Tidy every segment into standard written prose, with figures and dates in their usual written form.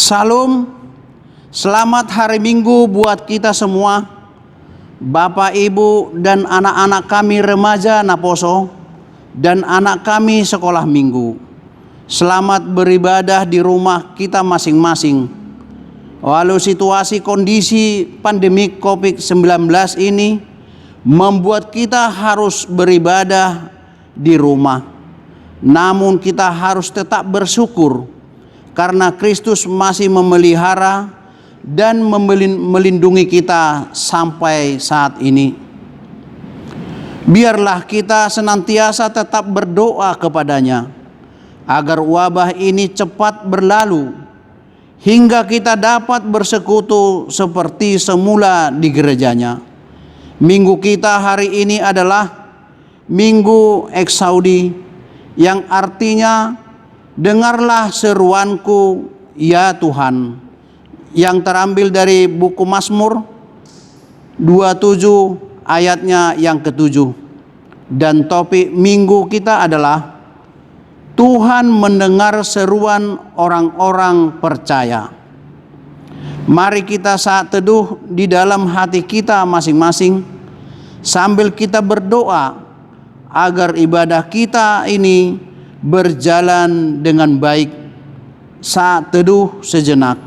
Salam, selamat hari Minggu buat kita semua, Bapak, Ibu, dan anak-anak kami remaja Naposo, dan anak kami sekolah minggu. Selamat beribadah di rumah kita masing-masing. Walau situasi kondisi pandemi COVID-19 ini membuat kita harus beribadah di rumah, namun kita harus tetap bersyukur karena Kristus masih memelihara dan melindungi kita sampai saat ini. Biarlah kita senantiasa tetap berdoa kepadanya agar wabah ini cepat berlalu hingga kita dapat bersekutu seperti semula di gerejanya. Minggu kita hari ini adalah Minggu Eksaudi, yang artinya dengarlah seruanku ya Tuhan, yang terambil dari buku Mazmur 27 ayatnya yang ke-7. Dan topik minggu kita adalah Tuhan mendengar seruan orang-orang percaya. Mari kita saat teduh di dalam hati kita masing-masing sambil kita berdoa agar ibadah kita ini berjalan dengan baik. Saat teduh sejenak.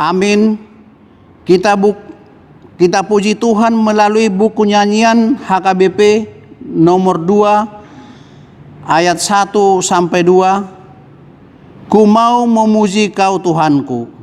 Amin. Kita puji Tuhan melalui buku nyanyian HKBP nomor 2 ayat 1 sampai 2. Ku mau memuji Kau Tuhanku.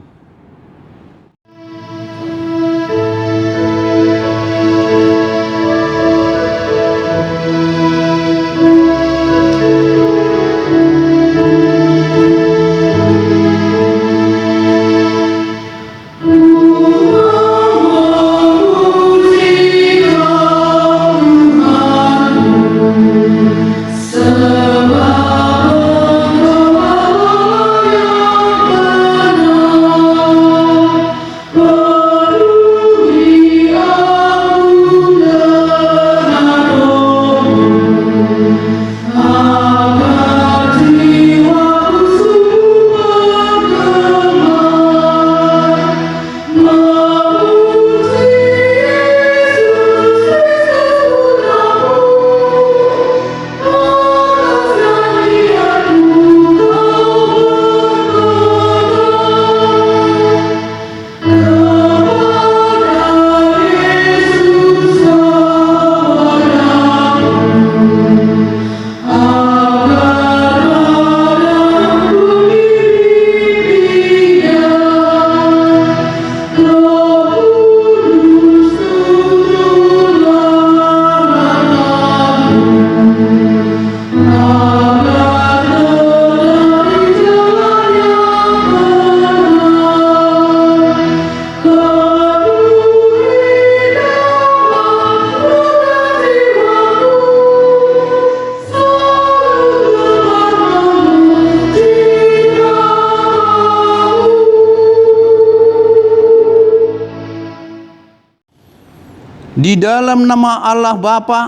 Di dalam nama Allah Bapa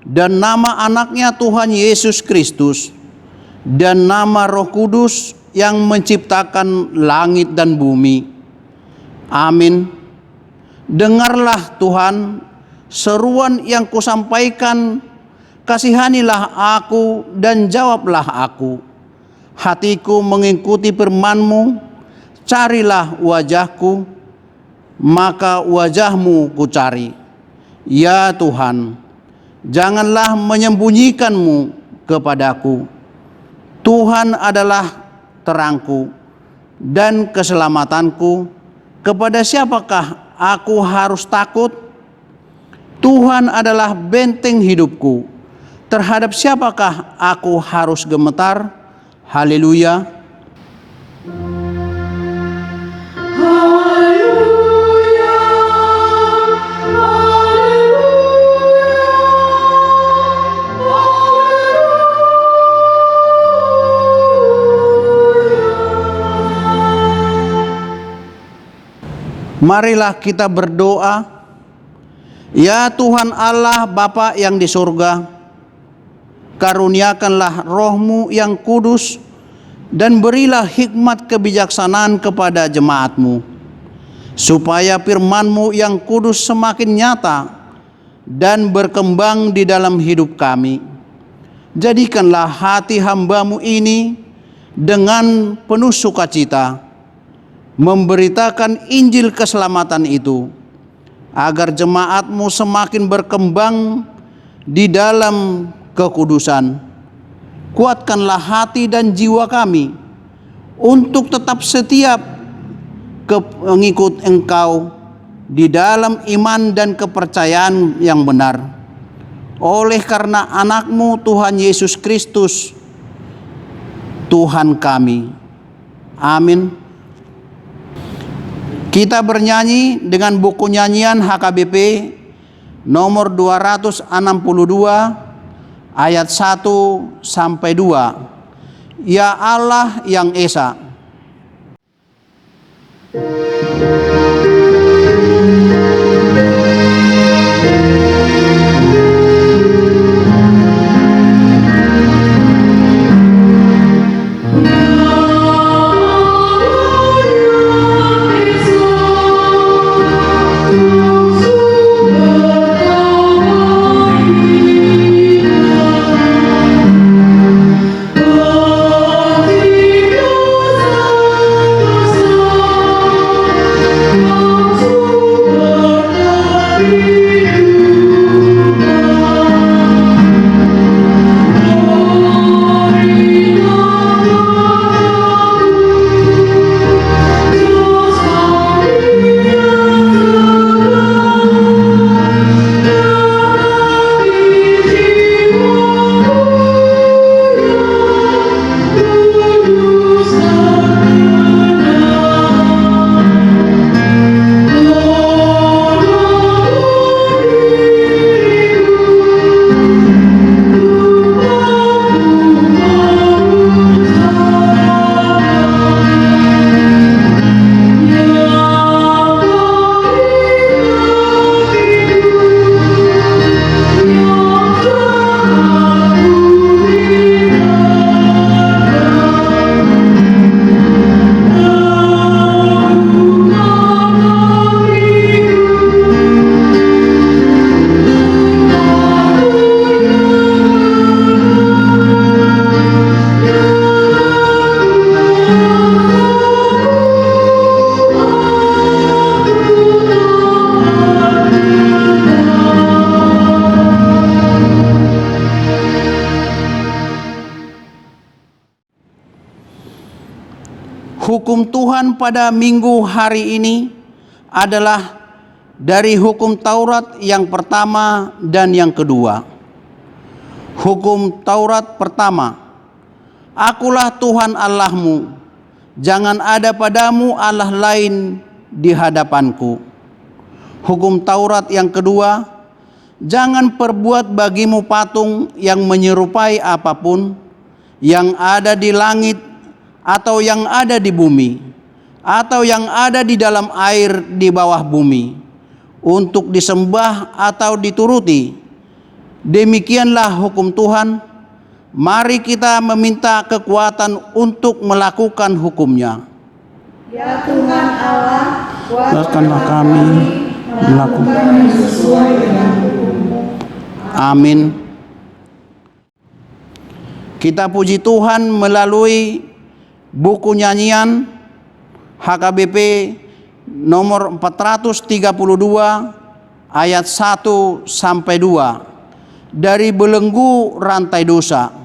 dan nama anaknya Tuhan Yesus Kristus dan nama Roh Kudus yang menciptakan langit dan bumi. Amin. Dengarlah Tuhan seruan yang kusampaikan, kasihanilah aku dan jawablah aku. Hatiku mengikuti firman-Mu, carilah wajahku, maka wajah-Mu kucari. Ya Tuhan, janganlah menyembunyikan-Mu kepadaku. Tuhan adalah terangku dan keselamatanku. Kepada siapakah aku harus takut? Tuhan adalah benteng hidupku. Terhadap siapakah aku harus gemetar? Haleluya. Marilah kita berdoa. Ya Tuhan Allah Bapa yang di surga, karuniakanlah Roh-Mu yang kudus dan berilah hikmat kebijaksanaan kepada jemaat-Mu, supaya firman-Mu yang kudus semakin nyata dan berkembang di dalam hidup kami. Jadikanlah hati hamba-Mu ini dengan penuh sukacita memberitakan Injil keselamatan itu, agar jemaat-Mu semakin berkembang di dalam kekudusan. Kuatkanlah hati dan jiwa kami untuk tetap setia mengikut Engkau di dalam iman dan kepercayaan yang benar. Oleh karena anak-Mu Tuhan Yesus Kristus, Tuhan kami. Amin. Kita bernyanyi dengan buku nyanyian HKBP nomor 262 ayat 1 sampai 2. Ya Allah yang Esa. Hukum Tuhan pada minggu hari ini adalah dari hukum Taurat yang pertama dan yang kedua. Hukum Taurat pertama, Akulah Tuhan Allahmu, jangan ada padamu Allah lain di hadapanku. Hukum Taurat yang kedua, jangan perbuat bagimu patung yang menyerupai apapun yang ada di langit atau yang ada di bumi, atau yang ada di dalam air di bawah bumi. untuk disembah atau dituruti. Demikianlah hukum Tuhan. Mari kita meminta kekuatan untuk melakukan hukum-Nya. Ya Tuhan Allah, kuatkanlah kami melakukan sesuai dengan hukum-Mu. Amin. Kita puji Tuhan melalui buku nyanyian HKBP nomor 432 ayat 1 sampai 2 dari belenggu rantai dosa.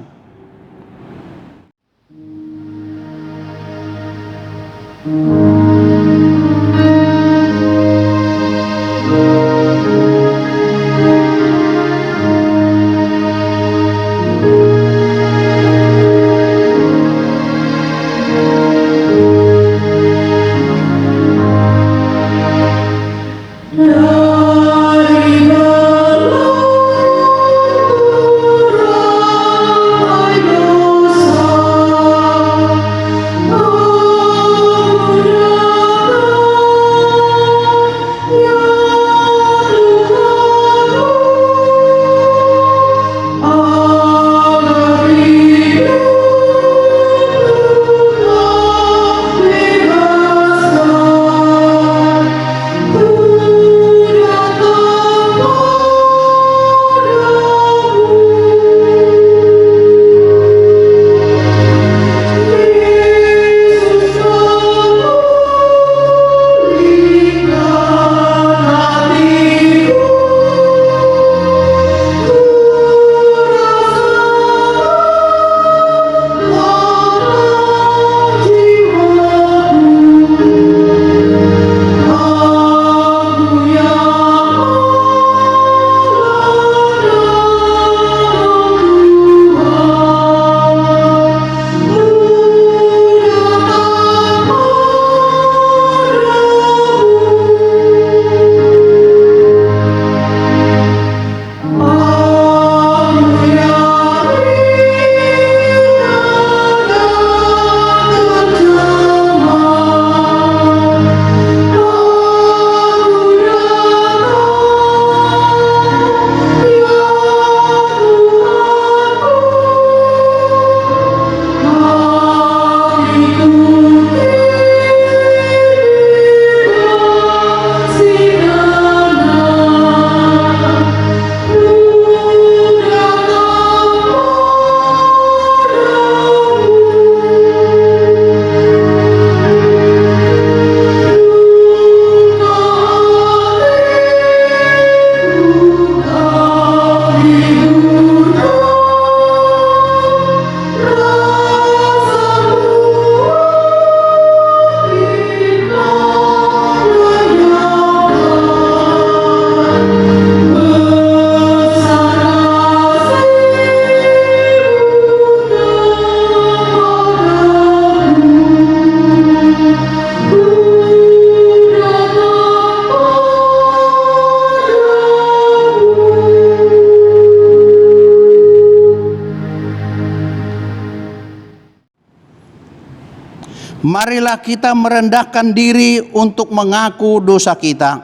Marilah kita merendahkan diri untuk mengaku dosa kita.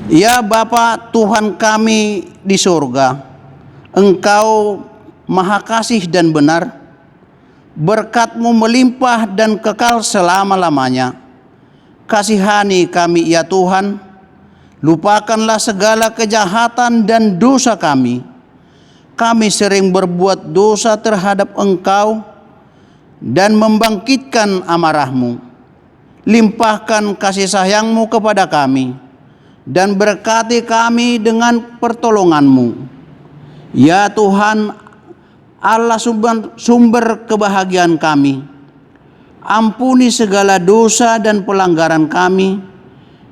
Ya Bapa Tuhan kami di surga, Engkau Maha Kasih dan benar, berkat-Mu melimpah dan kekal selama-lamanya. Kasihani kami ya Tuhan, lupakanlah segala kejahatan dan dosa kami. Kami sering berbuat dosa terhadap Engkau dan membangkitkan amarah-Mu. Limpahkan kasih sayang-Mu kepada kami dan berkati kami dengan pertolongan-Mu. Ya Tuhan, Allah sumber kebahagiaan kami, ampuni segala dosa dan pelanggaran kami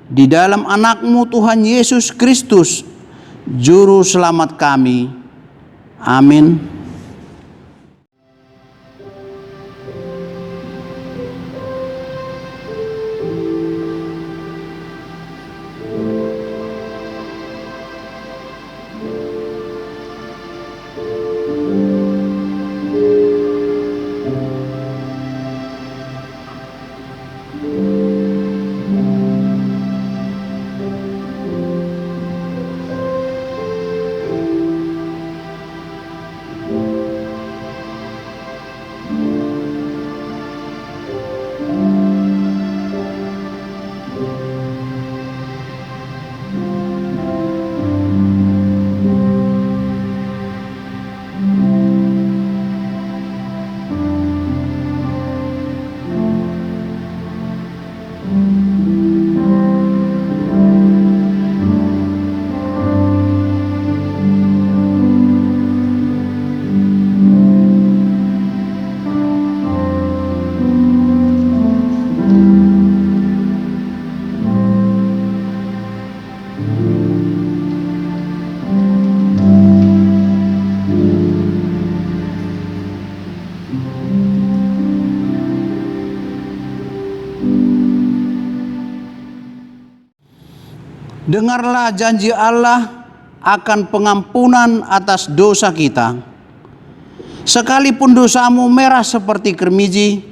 di dalam anak-Mu Tuhan Yesus Kristus, Juru Selamat kami. Amin. Dengarlah janji Allah akan pengampunan atas dosa kita. Sekalipun dosamu merah seperti kermiji,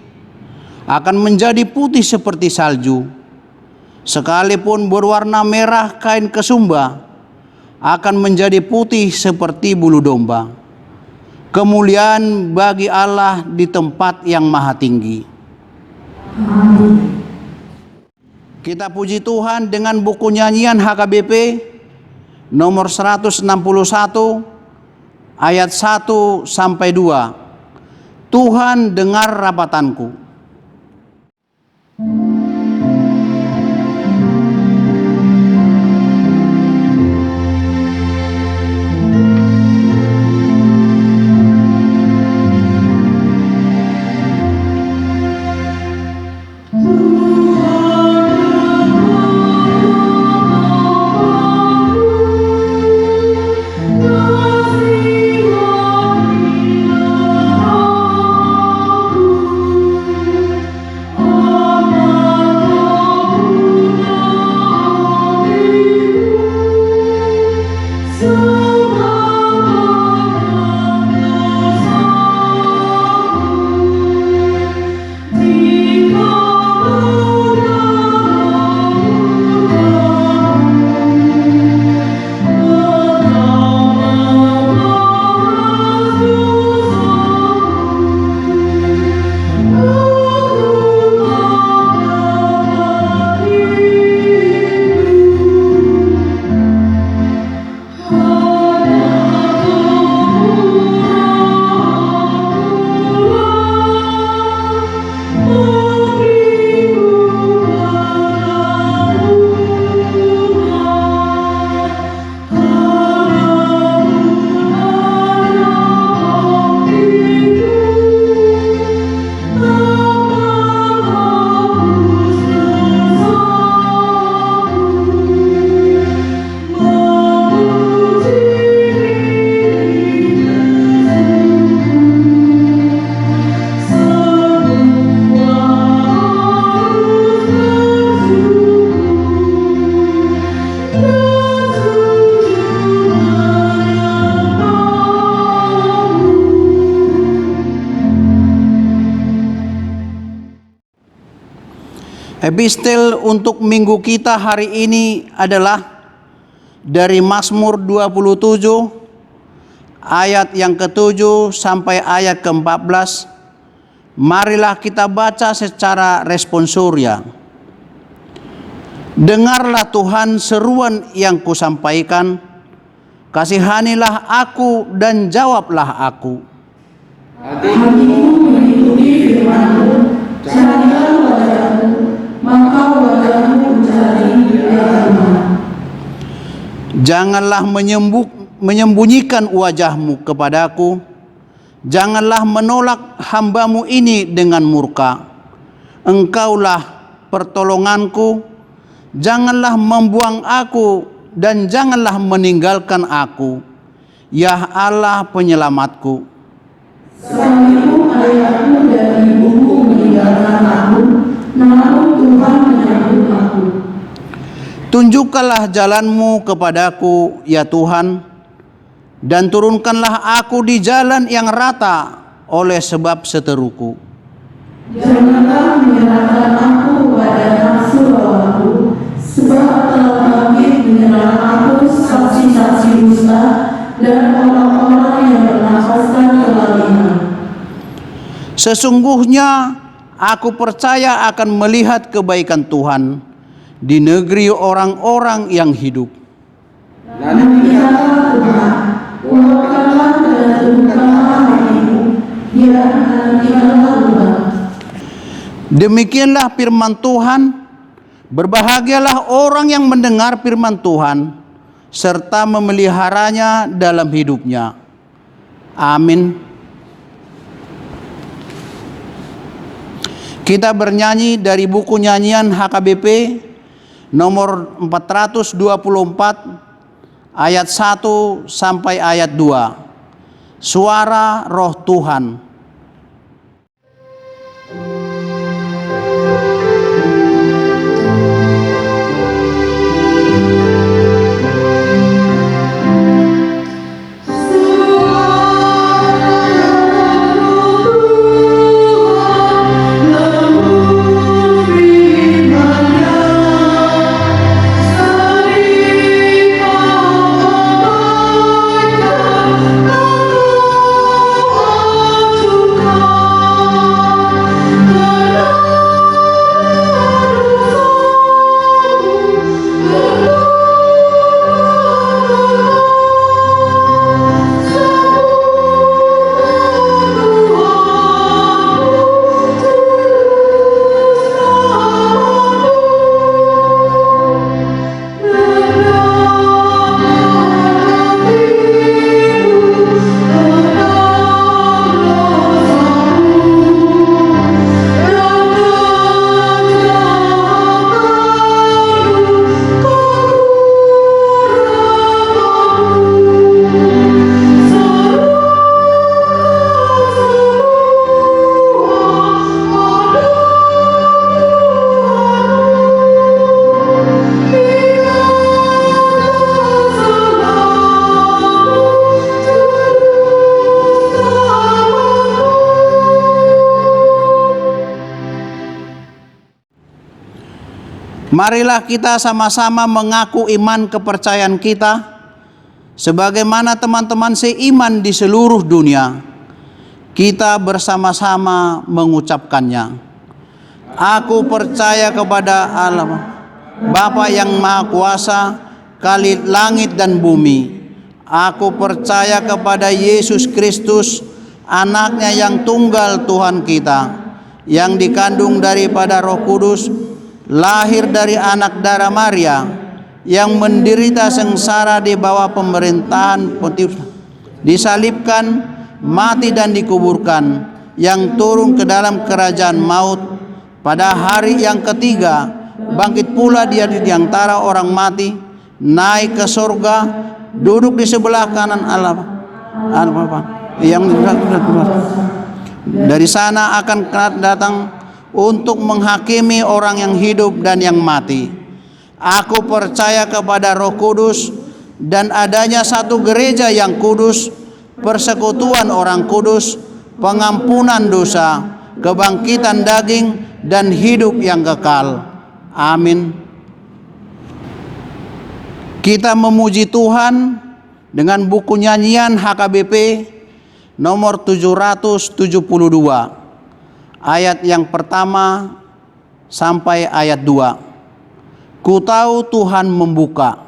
akan menjadi putih seperti salju. Sekalipun berwarna merah kain kesumba, akan menjadi putih seperti bulu domba. Kemuliaan bagi Allah di tempat yang maha tinggi. Amin. Kita puji Tuhan dengan buku nyanyian HKBP nomor 161 ayat 1 sampai 2. Tuhan dengar rapatanku. Epistel untuk minggu kita hari ini adalah dari Mazmur 27 ayat yang ke-7 sampai ayat ke-14. Marilah kita baca secara responsoria. Dengarlah Tuhan seruan yang kusampaikan, kasihanilah aku dan jawablah aku. Hatiku mengikuti firman-Mu, carilah wajah-Mu, maka wajah-Mu mencari firman-Mu. Janganlah menyembunyikan wajah-Mu kepadaku, janganlah menolak hamba-Mu ini dengan murka. Engkaulah pertolonganku, janganlah membuang aku dan janganlah meninggalkan aku, ya Allah penyelamatku. Sekalipun ayahku dan ibuku meninggalkan aku, namun Tuhan menyambut aku. Tunjukkanlah jalan-Mu kepadaku, ya Tuhan, dan turunkanlah aku di jalan yang rata oleh sebab seteruku. Janganlah menyerahkan aku pada nafsu hawaku, sebab telah bangkit menyerang aku saksi-saksi dusta dan orang-orang yang bernafaskan kelaliman. Sesungguhnya aku percaya akan melihat kebaikan Tuhan di negeri orang-orang yang hidup. Nantikanlah Tuhan, urapkanlah dan teguhkanlah hatimu, ya nantikanlah Tuhan. Demikianlah firman Tuhan. Berbahagialah orang yang mendengar firman Tuhan serta memeliharanya dalam hidupnya. Amin. Kita bernyanyi dari buku nyanyian HKBP nomor 424 ayat 1 sampai ayat 2. Suara Roh Tuhan. Marilah kita sama-sama mengaku iman kepercayaan kita sebagaimana teman-teman seiman di seluruh dunia. Kita bersama-sama mengucapkannya. Aku percaya kepada Allah, Bapa yang Maha Kuasa, Khalid langit dan bumi. Aku percaya kepada Yesus Kristus, anaknya yang tunggal Tuhan kita, yang dikandung daripada Roh Kudus, lahir dari anak darah Maria, yang menderita sengsara di bawah pemerintahan Pontius, disalibkan, mati dan dikuburkan, yang turun ke dalam kerajaan maut, pada hari yang ketiga bangkit pula dia di antara orang mati, naik ke surga, duduk di sebelah kanan Allah yang dari sana akan datang untuk menghakimi orang yang hidup dan yang mati. Aku percaya kepada Roh Kudus dan adanya satu gereja yang kudus, persekutuan orang kudus, pengampunan dosa, kebangkitan daging, dan hidup yang kekal. Amin. Kita memuji Tuhan dengan buku nyanyian HKBP nomor 772, ayat yang pertama sampai ayat 2. Ku tahu Tuhan membuka.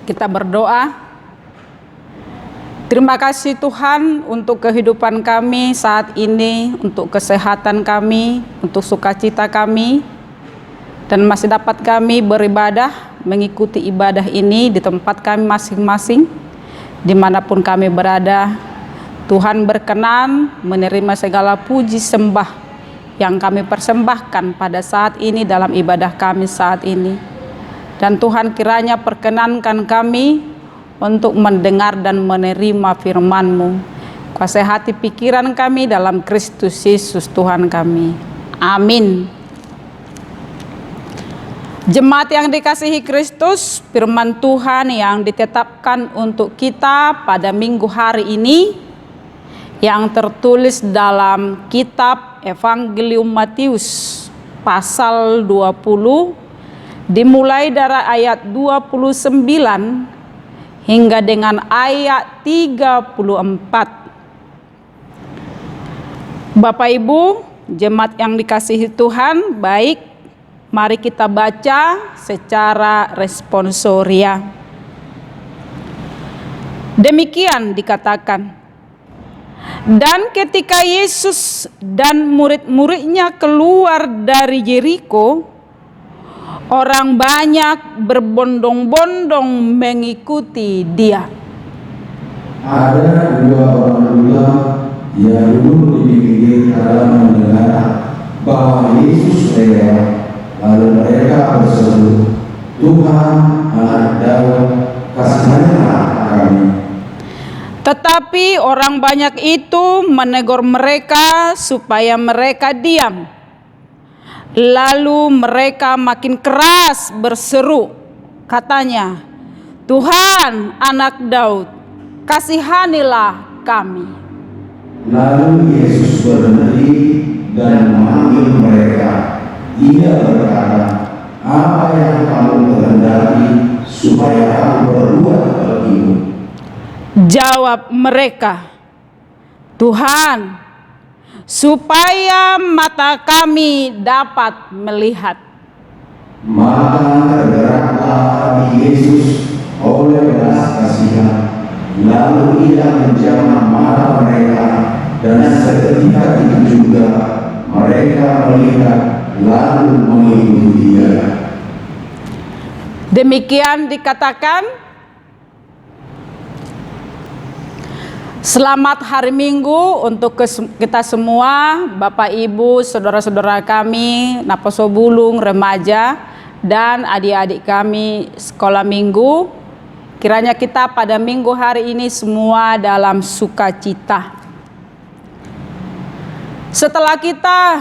Kita berdoa. Terima kasih Tuhan untuk kehidupan kami saat ini, untuk kesehatan kami, untuk sukacita kami, dan masih dapat kami beribadah, mengikuti ibadah ini di tempat kami masing-masing, dimanapun kami berada. Tuhan berkenan menerima segala puji sembah yang kami persembahkan pada saat ini dalam ibadah kami saat ini. Dan Tuhan kiranya perkenankan kami untuk mendengar dan menerima firman-Mu. Kuasai hati pikiran kami dalam Kristus Yesus Tuhan kami. Amin. Jemaat yang dikasihi Kristus, firman Tuhan yang ditetapkan untuk kita pada minggu hari ini, yang tertulis dalam kitab Evangelium Matius pasal 20, dimulai dari ayat 29 hingga dengan ayat 34. Bapak Ibu, jemaat yang dikasihi Tuhan, baik, mari kita baca secara responsoria. Demikian dikatakan, dan ketika Yesus dan murid-muridnya keluar dari Yeriko, orang banyak berbondong-bondong mengikuti dia. Ada dua orang pula yang duduk di pinggir jalan mendengar bahwa Yesus lewat, lalu mereka berseru, Tetapi orang banyak itu menegur mereka supaya mereka diam. Lalu mereka makin keras berseru, katanya, "Tuhan, Anak Daud, kasihanilah kami." Lalu Yesus berhenti dan memanggil mereka. Ia berkata, "Apa yang kamu kehendaki supaya aku berbuat bagimu?" Jawab mereka, "Tuhan, supaya mata kami dapat melihat." Maka tergeraklah hati Yesus oleh belas kasihan. Lalu ia menjamah mata mereka, dan seketika itu juga mereka melihat lalu mengikuti dia. Demikian dikatakan. Selamat hari Minggu untuk kita semua, Bapak Ibu, saudara-saudara kami, Naposo Bulung, remaja, dan adik-adik kami sekolah minggu. Kiranya kita pada minggu hari ini semua dalam sukacita. Setelah kita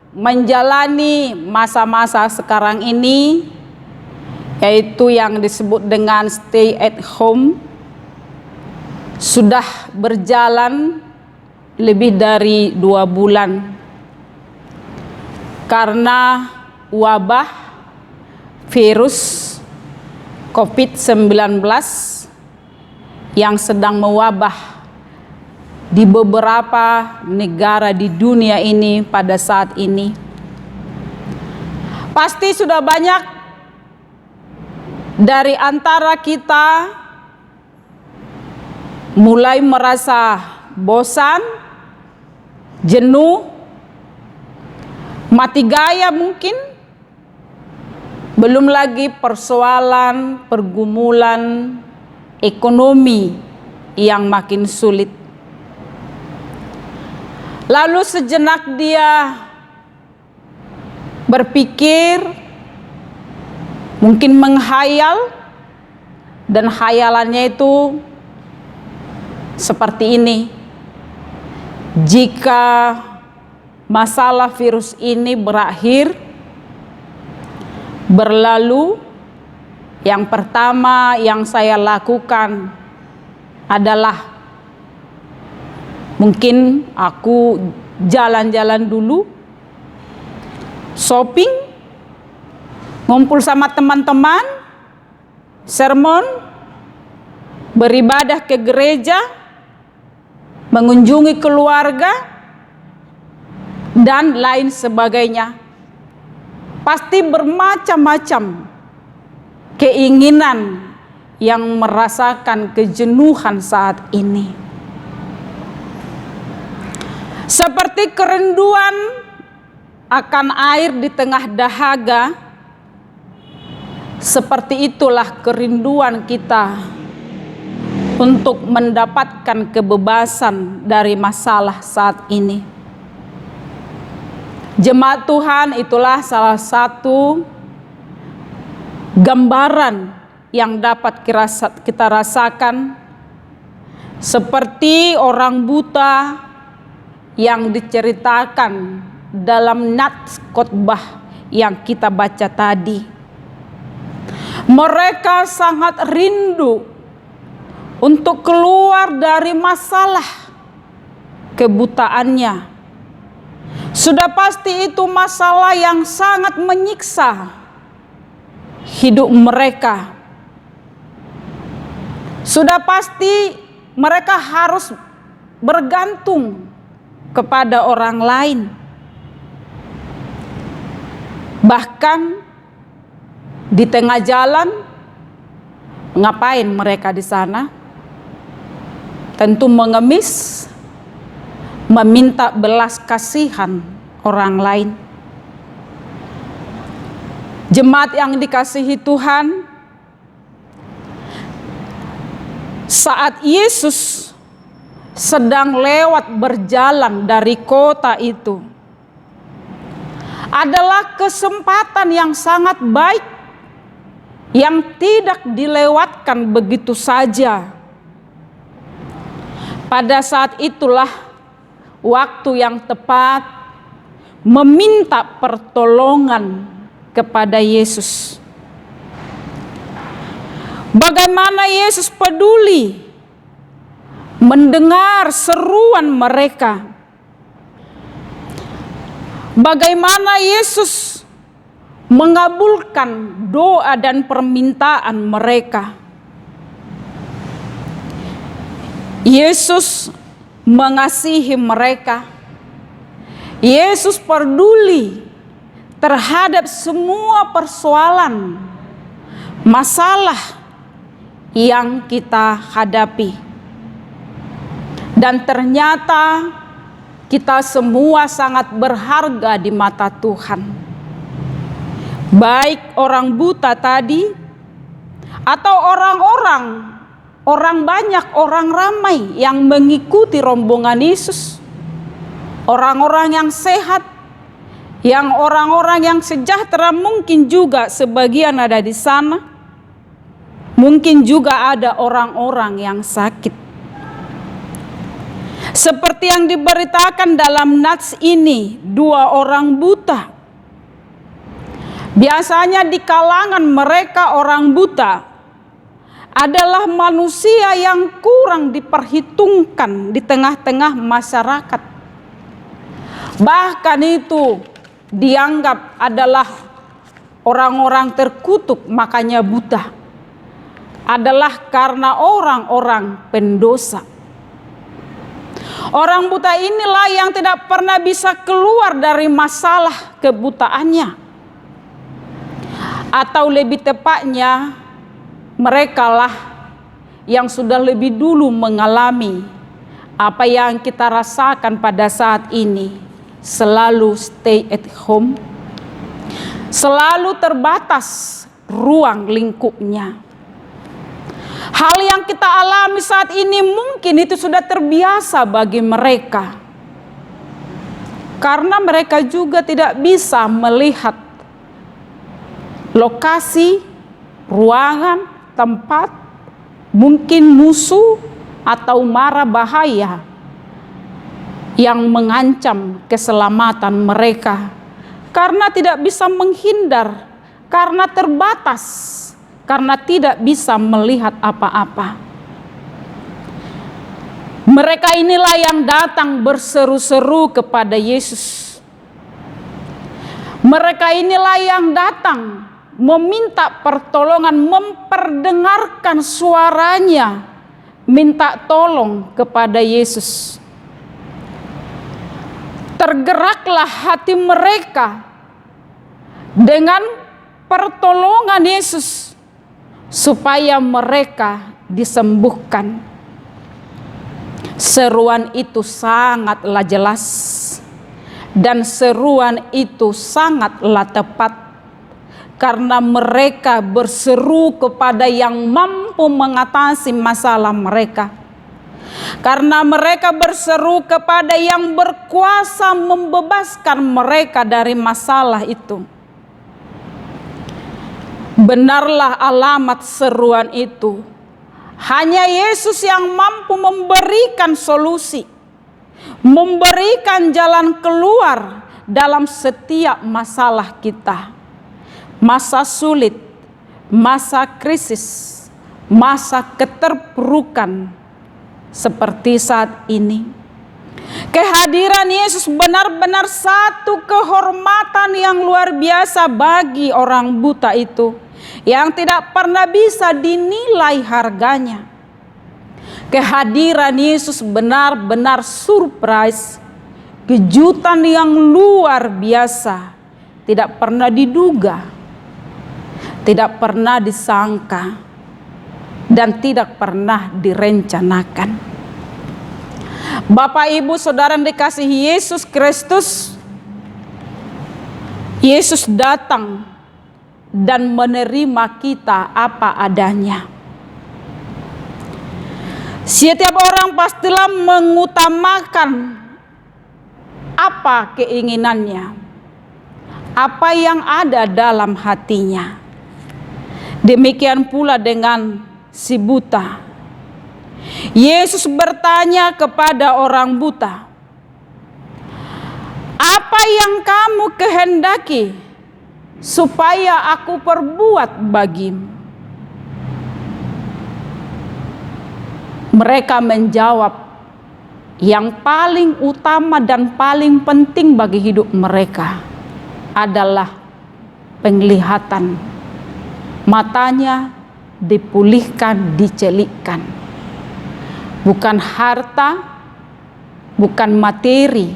menjalani masa-masa sekarang ini, yaitu yang disebut dengan stay at home, sudah berjalan lebih dari 2 bulan karena wabah virus COVID-19 yang sedang mewabah di beberapa negara di dunia ini pada saat ini. Pasti sudah banyak dari antara kita mulai merasa bosan, jenuh, mati gaya mungkin. Belum lagi persoalan, pergumulan ekonomi yang makin sulit. Lalu sejenak dia berpikir, mungkin menghayal, dan khayalannya itu seperti ini. Jika masalah virus ini berakhir, berlalu, yang pertama yang saya lakukan adalah mungkin aku jalan-jalan dulu, shopping, ngumpul sama teman-teman, sermon, beribadah ke gereja, mengunjungi keluarga, dan lain sebagainya. Pasti bermacam-macam keinginan yang merasakan kejenuhan saat ini. Seperti kerinduan akan air di tengah dahaga, seperti itulah kerinduan kita untuk mendapatkan kebebasan dari masalah saat ini. Jemaat Tuhan, itulah salah satu gambaran yang dapat kita rasakan, seperti orang buta yang diceritakan dalam nats khotbah yang kita baca tadi. Mereka sangat rindu untuk keluar dari masalah kebutaannya. Sudah pasti itu masalah yang sangat menyiksa hidup mereka. Sudah pasti mereka harus bergantung kepada orang lain. Bahkan di tengah jalan, ngapain mereka di sana? Tentu mengemis, meminta belas kasihan orang lain. Jemaat yang dikasihi Tuhan, saat Yesus sedang lewat berjalan dari kota itu, adalah kesempatan yang sangat baik yang tidak dilewatkan begitu saja. Pada saat itulah waktu yang tepat meminta pertolongan kepada Yesus. Bagaimana Yesus peduli mendengar seruan mereka. Bagaimana Yesus mengabulkan doa dan permintaan mereka. Yesus mengasihi mereka. Yesus peduli terhadap semua persoalan, masalah yang kita hadapi. Dan ternyata kita semua sangat berharga di mata Tuhan. Baik orang buta tadi atau orang banyak, orang ramai yang mengikuti rombongan Yesus. Orang-orang yang sehat, yang orang-orang yang sejahtera, mungkin juga sebagian ada di sana. Mungkin juga ada orang-orang yang sakit. Seperti yang diberitakan dalam nats ini, 2 orang buta. Biasanya di kalangan mereka orang buta adalah manusia yang kurang diperhitungkan di tengah-tengah masyarakat. Bahkan itu dianggap adalah orang-orang terkutuk, makanya buta. Adalah karena orang-orang pendosa. Orang buta inilah yang tidak pernah bisa keluar dari masalah kebutaannya. Atau lebih tepatnya, merekalah yang sudah lebih dulu mengalami apa yang kita rasakan pada saat ini. Selalu stay at home, selalu terbatas ruang lingkupnya. Hal yang kita alami saat ini mungkin itu sudah terbiasa bagi mereka, karena mereka juga tidak bisa melihat lokasi, ruangan, tempat, mungkin musuh atau mara bahaya yang mengancam keselamatan mereka, karena tidak bisa menghindar, karena terbatas, karena tidak bisa melihat apa-apa. Mereka inilah yang datang berseru-seru kepada Yesus. Mereka inilah yang datang meminta pertolongan, memperdengarkan suaranya, minta tolong kepada Yesus. Tergeraklah hati mereka dengan pertolongan Yesus supaya mereka disembuhkan. Seruan itu sangatlah jelas dan seruan itu sangatlah tepat, karena mereka berseru kepada yang mampu mengatasi masalah mereka. Karena mereka berseru kepada yang berkuasa membebaskan mereka dari masalah itu. Benarlah alamat seruan itu. Hanya Yesus yang mampu memberikan solusi, memberikan jalan keluar dalam setiap masalah kita. Masa sulit, masa krisis, masa keterpurukan seperti saat ini. Kehadiran Yesus benar-benar satu kehormatan yang luar biasa bagi orang buta itu, yang tidak pernah bisa dinilai harganya. Kehadiran Yesus benar-benar surprise, kejutan yang luar biasa, tidak pernah diduga, tidak pernah disangka, dan tidak pernah direncanakan. Bapak, Ibu, Saudara yang dikasihi Yesus Kristus, Yesus datang dan menerima kita apa adanya. Setiap orang pastilah mengutamakan apa keinginannya, apa yang ada dalam hatinya. Demikian pula dengan si buta. Yesus bertanya kepada orang buta, "Apa yang kamu kehendaki supaya aku perbuat bagimu?" Mereka menjawab, yang paling utama dan paling penting bagi hidup mereka adalah penglihatan. Matanya dipulihkan, dicelikkan. Bukan harta, bukan materi,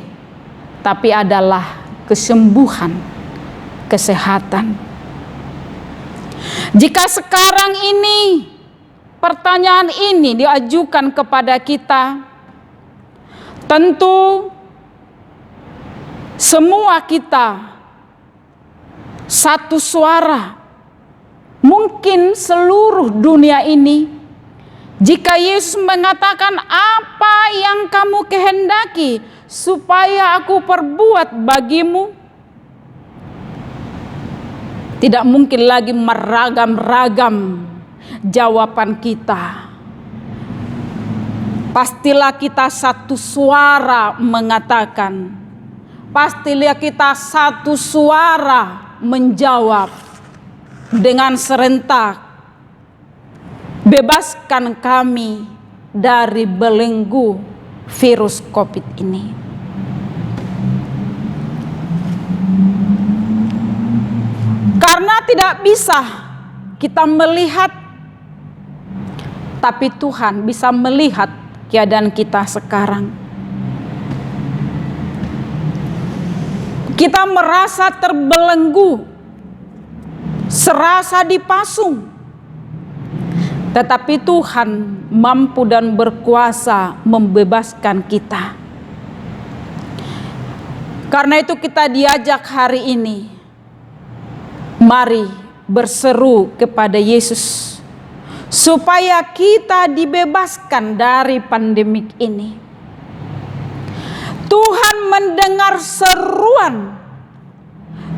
tapi adalah kesembuhan, kesehatan. Jika sekarang ini pertanyaan ini diajukan kepada kita, tentu semua kita satu suara, mungkin seluruh dunia ini, jika Yesus mengatakan, "Apa yang kamu kehendaki supaya aku perbuat bagimu?" Tidak mungkin lagi meragam-ragam jawaban kita. Pastilah kita satu suara mengatakan, pastilah kita satu suara menjawab dengan serentak, "Bebaskan kami dari belenggu virus COVID ini." Karena tidak bisa kita melihat, tapi Tuhan bisa melihat keadaan kita sekarang. Kita merasa terbelenggu, serasa dipasung. Tetapi Tuhan mampu dan berkuasa membebaskan kita. Karena itu kita diajak hari ini, mari berseru kepada Yesus supaya kita dibebaskan dari pandemik ini. Tuhan mendengar seruan,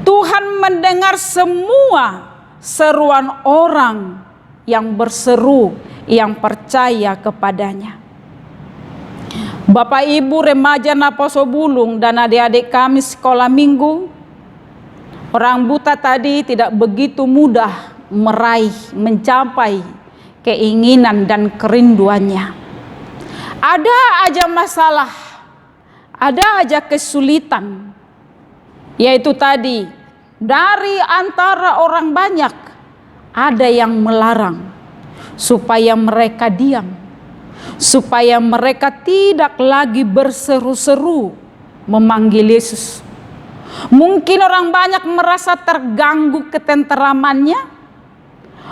Tuhan mendengar semua seruan orang yang berseru, yang percaya kepadanya. Bapak Ibu remaja Naposo Bulung dan adik-adik kami sekolah minggu, orang buta tadi tidak begitu mudah meraih, mencapai keinginan dan kerinduannya. Ada aja masalah, ada aja kesulitan, yaitu tadi dari antara orang banyak ada yang melarang supaya mereka diam, supaya mereka tidak lagi berseru-seru memanggil Yesus. Mungkin orang banyak merasa terganggu ketenteramannya,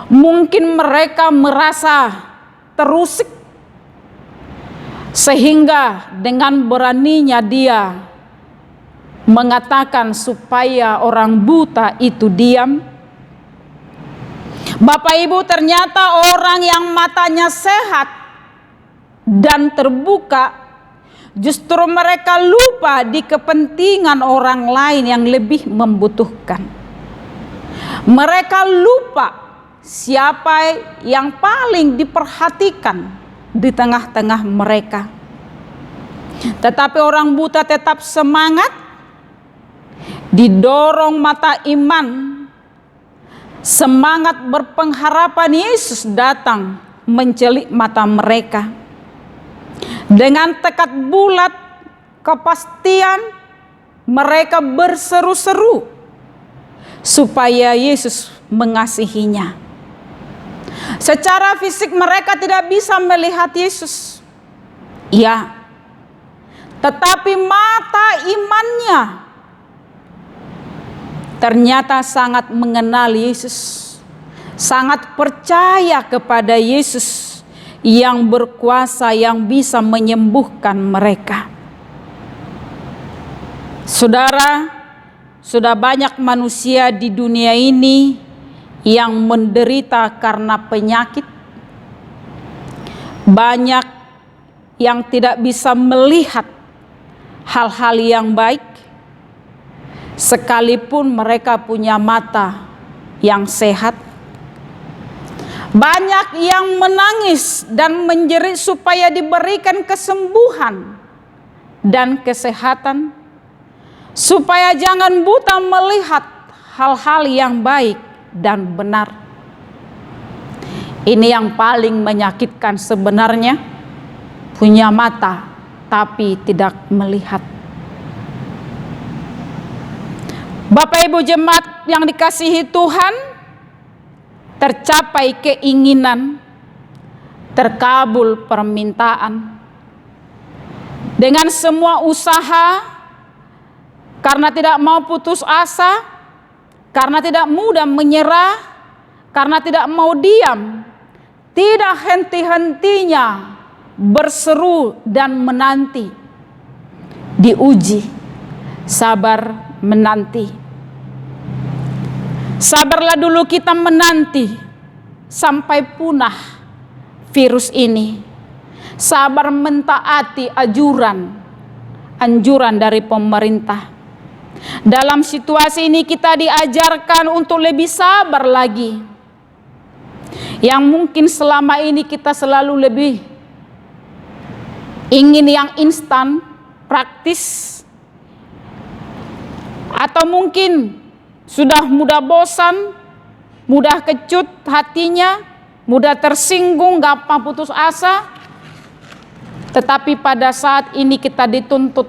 mungkin mereka merasa terusik, sehingga dengan beraninya dia mengatakan supaya orang buta itu diam. Bapak Ibu, ternyata orang yang matanya sehat dan terbuka, justru mereka lupa di kepentingan orang lain yang lebih membutuhkan. Mereka lupa siapa yang paling diperhatikan di tengah-tengah mereka. Tetapi orang buta tetap semangat, didorong mata iman, semangat berpengharapan Yesus datang mencelik mata mereka. Dengan tekad bulat, kepastian, mereka berseru-seru supaya Yesus mengasihinya. Secara fisik mereka tidak bisa melihat Yesus, ya, tetapi mata imannya ternyata sangat mengenal Yesus, sangat percaya kepada Yesus yang berkuasa, yang bisa menyembuhkan mereka. Saudara, sudah banyak manusia di dunia ini yang menderita karena penyakit. Banyak yang tidak bisa melihat hal-hal yang baik, sekalipun mereka punya mata yang sehat. Banyak yang menangis dan menjerit supaya diberikan kesembuhan dan kesehatan, supaya jangan buta melihat hal-hal yang baik dan benar. Ini yang paling menyakitkan sebenarnya, punya mata tapi tidak melihat. Bapak Ibu jemaat yang dikasihi Tuhan, tercapai keinginan, terkabul permintaan. Dengan semua usaha, karena tidak mau putus asa, karena tidak mudah menyerah, karena tidak mau diam, tidak henti-hentinya berseru dan menanti, diuji, sabar menanti. Sabarlah dulu kita menanti sampai punah virus ini. Sabar mentaati anjuran dari pemerintah. Dalam situasi ini kita diajarkan untuk lebih sabar lagi. Yang mungkin selama ini kita selalu lebih ingin yang instan, praktis, atau mungkin sudah mudah bosan, mudah kecut hatinya, mudah tersinggung, gampang putus asa. Tetapi pada saat ini kita dituntut,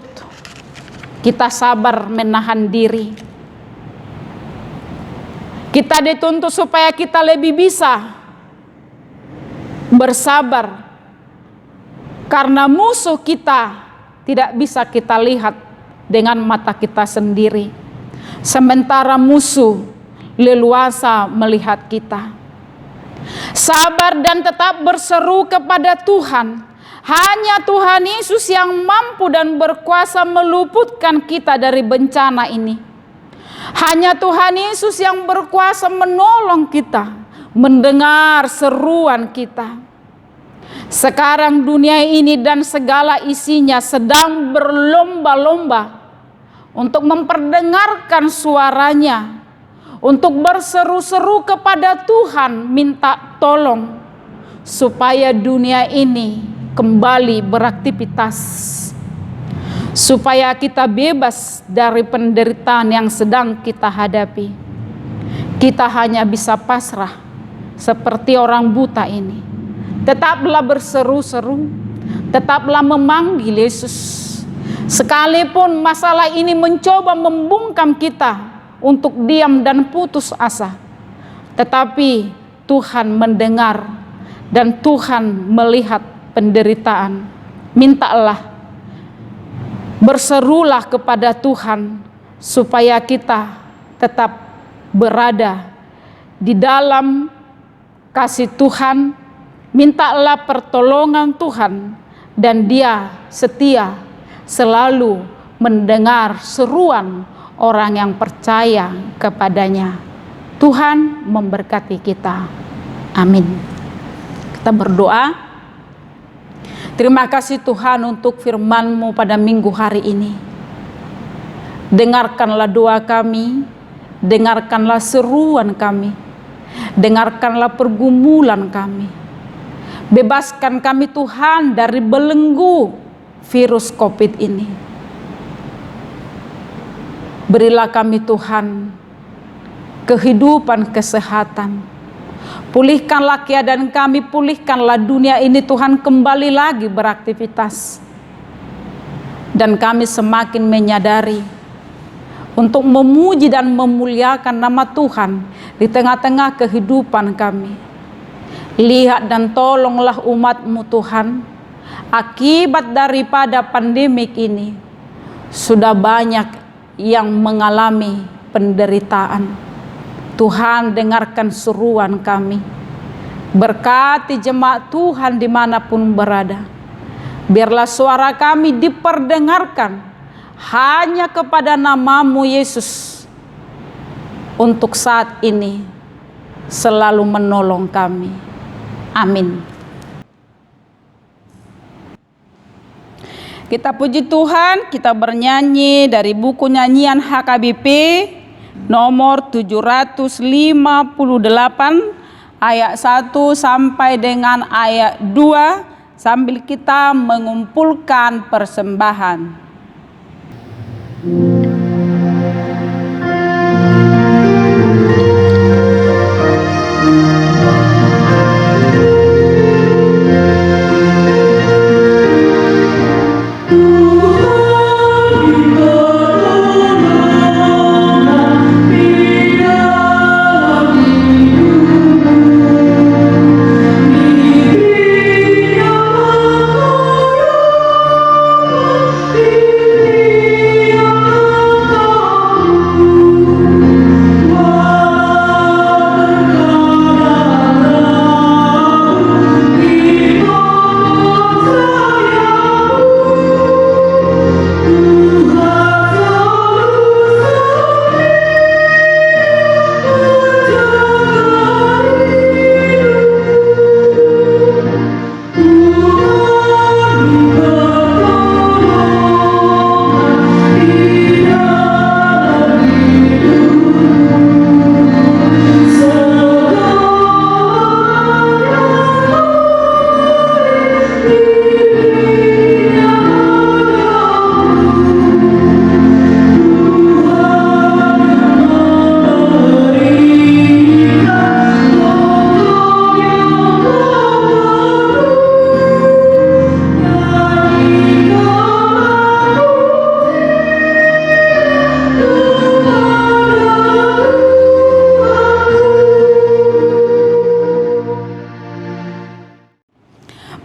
kita sabar menahan diri. Kita dituntut supaya kita lebih bisa bersabar. Karena musuh kita tidak bisa kita lihat dengan mata kita sendiri. Sementara musuh leluasa melihat kita. Sabar dan tetap berseru kepada Tuhan. Hanya Tuhan Yesus yang mampu dan berkuasa meluputkan kita dari bencana ini. Hanya Tuhan Yesus yang berkuasa menolong kita, mendengar seruan kita. Sekarang dunia ini dan segala isinya sedang berlomba-lomba untuk memperdengarkan suaranya, untuk berseru-seru kepada Tuhan, minta tolong supaya dunia ini kembali beraktivitas, supaya kita bebas dari penderitaan yang sedang kita hadapi. Kita hanya bisa pasrah seperti orang buta ini. Tetaplah berseru-seru, tetaplah memanggil Yesus. Sekalipun masalah ini mencoba membungkam kita untuk diam dan putus asa, tetapi Tuhan mendengar dan Tuhan melihat penderitaan. Mintalah, berserulah kepada Tuhan supaya kita tetap berada di dalam kasih Tuhan. Mintalah pertolongan Tuhan dan Dia setia selalu mendengar seruan orang yang percaya kepadanya. Tuhan memberkati kita. Amin. Kita berdoa. Terima kasih Tuhan untuk firman-Mu pada minggu hari ini. Dengarkanlah doa kami, dengarkanlah seruan kami, dengarkanlah pergumulan kami. Bebaskan kami Tuhan dari belenggu virus COVID ini. Berilah kami Tuhan kehidupan, kesehatan. Pulihkanlah keadaan kami, pulihkanlah dunia ini Tuhan kembali lagi beraktivitas. Dan kami semakin menyadari untuk memuji dan memuliakan nama Tuhan di tengah-tengah kehidupan kami. Lihat dan tolonglah umat-Mu Tuhan. Akibat daripada pandemik ini sudah banyak yang mengalami penderitaan. Tuhan dengarkan seruan kami. Berkati jemaat Tuhan dimanapun berada. Biarlah suara kami diperdengarkan hanya kepada nama-Mu Yesus. Untuk saat ini selalu menolong kami. Amin. Kita puji Tuhan, kita bernyanyi dari buku nyanyian HKBP nomor 758, ayat 1 sampai dengan ayat 2 sambil kita mengumpulkan persembahan.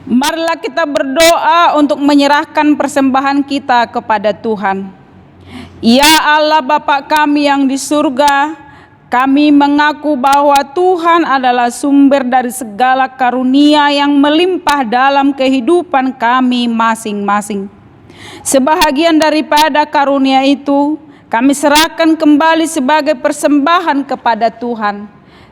Marilah kita berdoa untuk menyerahkan persembahan kita kepada Tuhan. Ya Allah Bapa kami yang di surga, kami mengaku bahwa Tuhan adalah sumber dari segala karunia yang melimpah dalam kehidupan kami masing-masing. Sebahagian daripada karunia itu, kami serahkan kembali sebagai persembahan kepada Tuhan.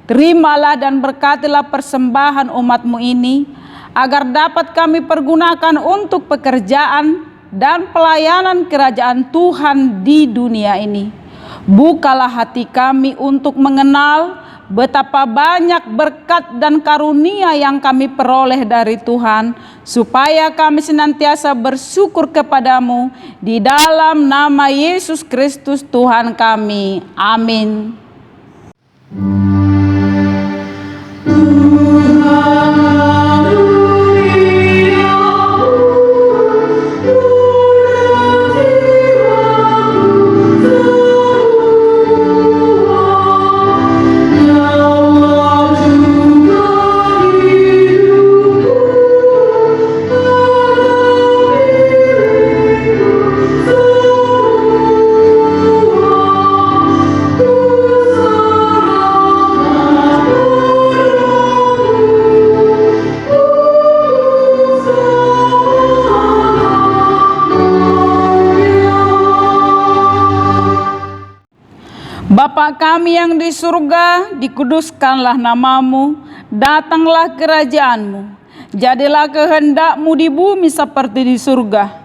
Terimalah dan berkatilah persembahan umat-Mu ini, agar dapat kami pergunakan untuk pekerjaan dan pelayanan kerajaan Tuhan di dunia ini. Bukalah hati kami untuk mengenal betapa banyak berkat dan karunia yang kami peroleh dari Tuhan, supaya kami senantiasa bersyukur kepadamu di dalam nama Yesus Kristus Tuhan kami. Amin. Bapa kami yang di surga, dikuduskanlah namamu, datanglah kerajaanmu, jadilah kehendak-Mu di bumi seperti di surga.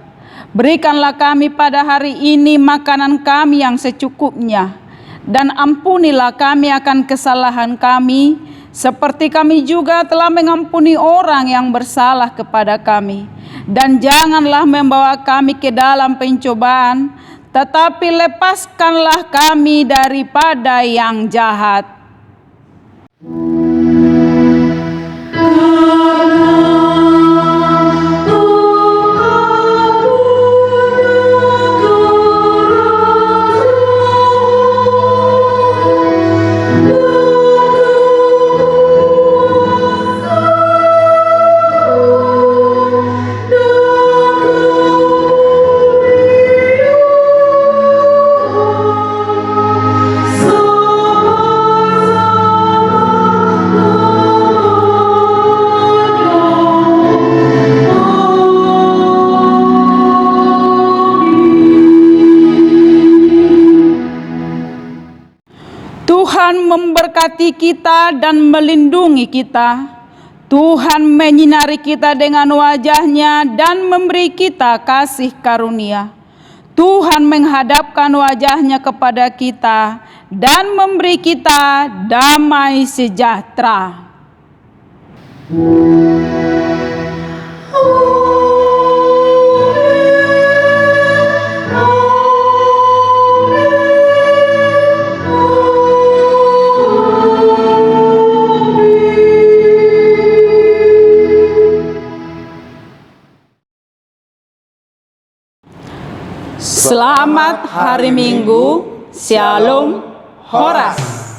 Berikanlah kami pada hari ini makanan kami yang secukupnya, dan ampunilah kami akan kesalahan kami, seperti kami juga telah mengampuni orang yang bersalah kepada kami. Dan janganlah membawa kami ke dalam pencobaan, tetapi lepaskanlah kami daripada yang jahat. Tuhan memberkati kita dan melindungi kita. Tuhan menyinari kita dengan wajah-Nya dan memberi kita kasih karunia. Tuhan menghadapkan wajah-Nya kepada kita dan memberi kita damai sejahtera. Selamat hari Minggu, Shalom, Horas.